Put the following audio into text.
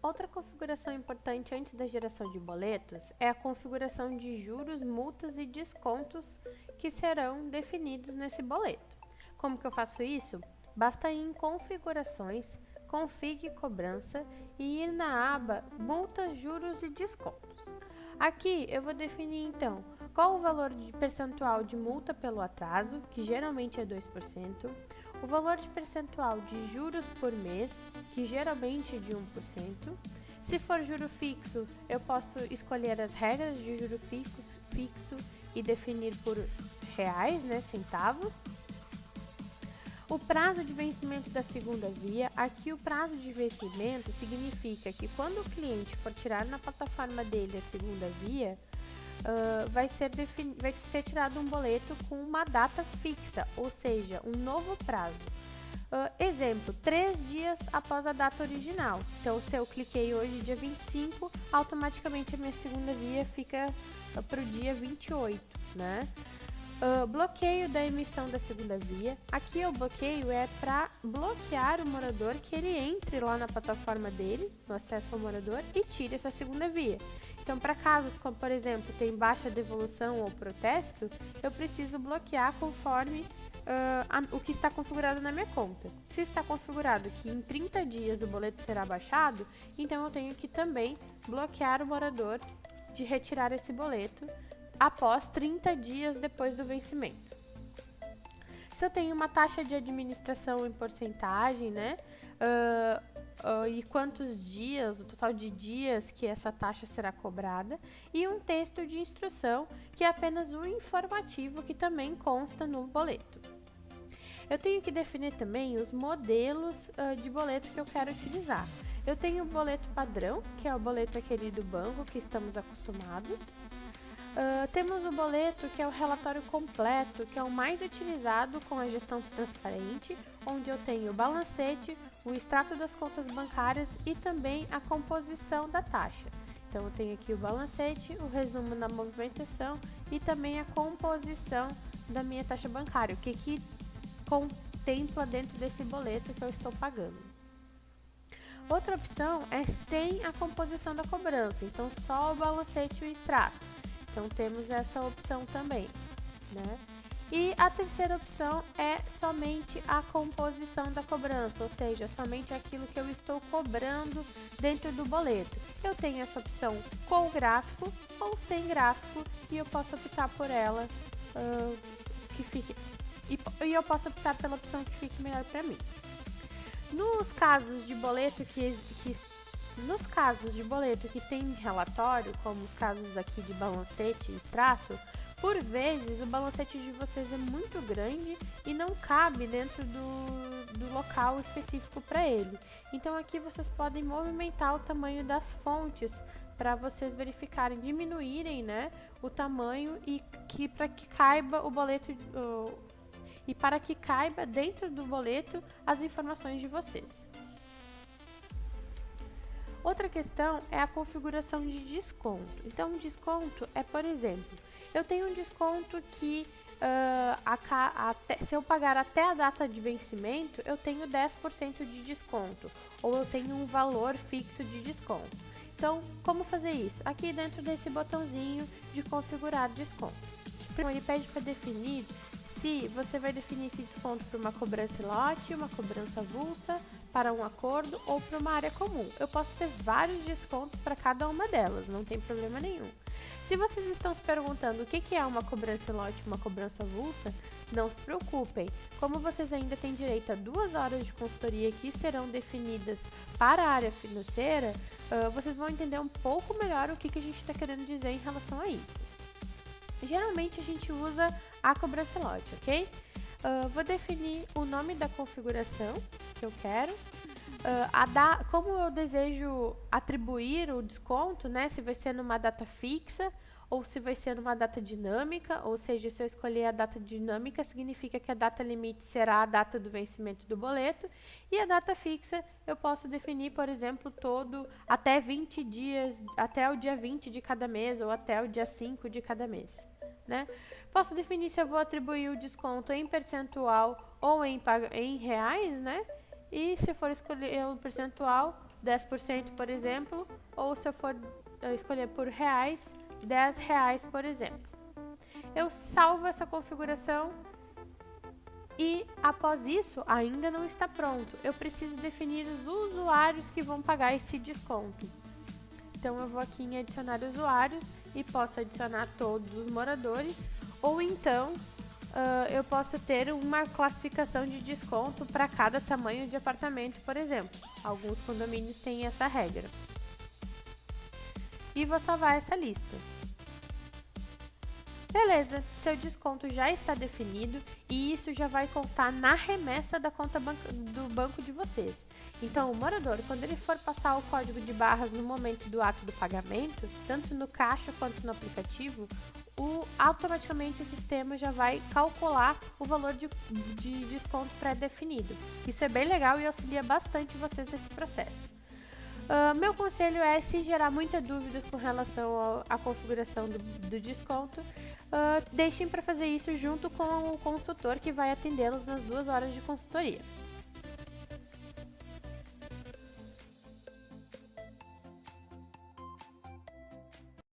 Outra configuração importante antes da geração de boletos é a configuração de juros, multas e descontos que serão definidos nesse boleto. Como que eu faço isso? Basta ir em Configurações, Config Cobrança e ir na aba Multas, Juros e Descontos. Aqui eu vou definir então qual o valor de percentual de multa pelo atraso, que geralmente é 2%, o valor de percentual de juros por mês, que geralmente é de 1%. Se for juro fixo, eu posso escolher as regras de juro fixo e definir por reais, né, centavos. O prazo de vencimento da segunda via, aqui o prazo de vencimento significa que quando o cliente for tirar na plataforma dele a segunda via, vai ser tirado um boleto com uma data fixa, ou seja, um novo prazo. Exemplo, 3 dias após a data original. Então, se eu cliquei hoje, dia 25, automaticamente a minha segunda via fica para o dia 28, né? Bloqueio da emissão da segunda via. Aqui o bloqueio é para bloquear o morador que ele entre lá na plataforma dele, no acesso ao morador, e tire essa segunda via. Então, para casos como, por exemplo, tem baixa devolução ou protesto, eu preciso bloquear conforme o que está configurado na minha conta. Se está configurado que em 30 dias o boleto será baixado, então eu tenho que também bloquear o morador de retirar esse boleto após 30 dias depois do vencimento. Se eu tenho uma taxa de administração em porcentagem, né, e quantos dias, o total de dias que essa taxa será cobrada, e um texto de instrução, que é apenas um informativo que também consta no boleto. Eu tenho que definir também os modelos de boleto que eu quero utilizar. Eu tenho o boleto padrão, que é o boleto aquele do banco que estamos acostumados. Temos o boleto, que é o relatório completo, que é o mais utilizado com a gestão transparente, onde eu tenho o balancete, o extrato das contas bancárias e também a composição da taxa. Então, eu tenho aqui o balancete, o resumo da movimentação e também a composição da minha taxa bancária, o que contempla dentro desse boleto que eu estou pagando. Outra opção é sem a composição da cobrança, então só o balancete e o extrato. Então, temos essa opção também, né? E a terceira opção é somente a composição da cobrança, ou seja, somente aquilo que eu estou cobrando dentro do boleto. Eu tenho essa opção com gráfico ou sem gráfico e eu posso optar por ela e eu posso optar pela opção que fique melhor para mim. Nos casos de boleto que tem relatório, como os casos aqui de balancete e extrato, por vezes o balancete de vocês é muito grande e não cabe dentro do local específico para ele. Então aqui vocês podem movimentar o tamanho das fontes para vocês verificarem, diminuírem, né, o tamanho para que caiba o boleto e para que caiba dentro do boleto as informações de vocês. Outra questão é a configuração de desconto. Então, o desconto é, por exemplo, eu tenho um desconto que se eu pagar até a data de vencimento, eu tenho 10% de desconto, ou eu tenho um valor fixo de desconto. Então, como fazer isso? Aqui dentro desse botãozinho de configurar desconto. Então, ele pede para definir se você vai definir esse desconto para uma cobrança lote, uma cobrança avulsa, para um acordo ou para uma área comum. Eu posso ter vários descontos para cada uma delas, não tem problema nenhum. Se vocês estão se perguntando o que é uma cobrança lote e uma cobrança avulsa, não se preocupem. Como vocês ainda têm direito a 2 horas de consultoria que serão definidas para a área financeira, vocês vão entender um pouco melhor o que a gente está querendo dizer em relação a isso. Geralmente a gente usa a cobrança lote, ok? Vou definir o nome da configuração que eu quero, como eu desejo atribuir o desconto, né? Se vai ser numa data fixa ou se vai ser numa data dinâmica, ou seja, se eu escolher a data dinâmica, significa que a data limite será a data do vencimento do boleto, e a data fixa eu posso definir, por exemplo, até 20 dias, até o dia 20 de cada mês, ou até o dia 5 de cada mês, né? Posso definir se eu vou atribuir o desconto em percentual ou em reais, né? E se for escolher o percentual, 10%, por exemplo, ou se eu for escolher por reais, R$ 10, por exemplo. Eu salvo essa configuração e, após isso, ainda não está pronto. Eu preciso definir os usuários que vão pagar esse desconto. Então, eu vou aqui em adicionar usuários e posso adicionar todos os moradores, ou então eu posso ter uma classificação de desconto para cada tamanho de apartamento, por exemplo. Alguns condomínios têm essa regra. E vou salvar essa lista. Beleza, seu desconto já está definido e isso já vai constar na remessa da conta do banco de vocês. Então, o morador, quando ele for passar o código de barras no momento do ato do pagamento, tanto no caixa quanto no aplicativo, automaticamente o sistema já vai calcular o valor de desconto pré-definido. Isso é bem legal e auxilia bastante vocês nesse processo. Meu conselho é, se gerar muitas dúvidas com relação à configuração do desconto, deixem para fazer isso junto com o consultor que vai atendê-los nas 2 horas de consultoria.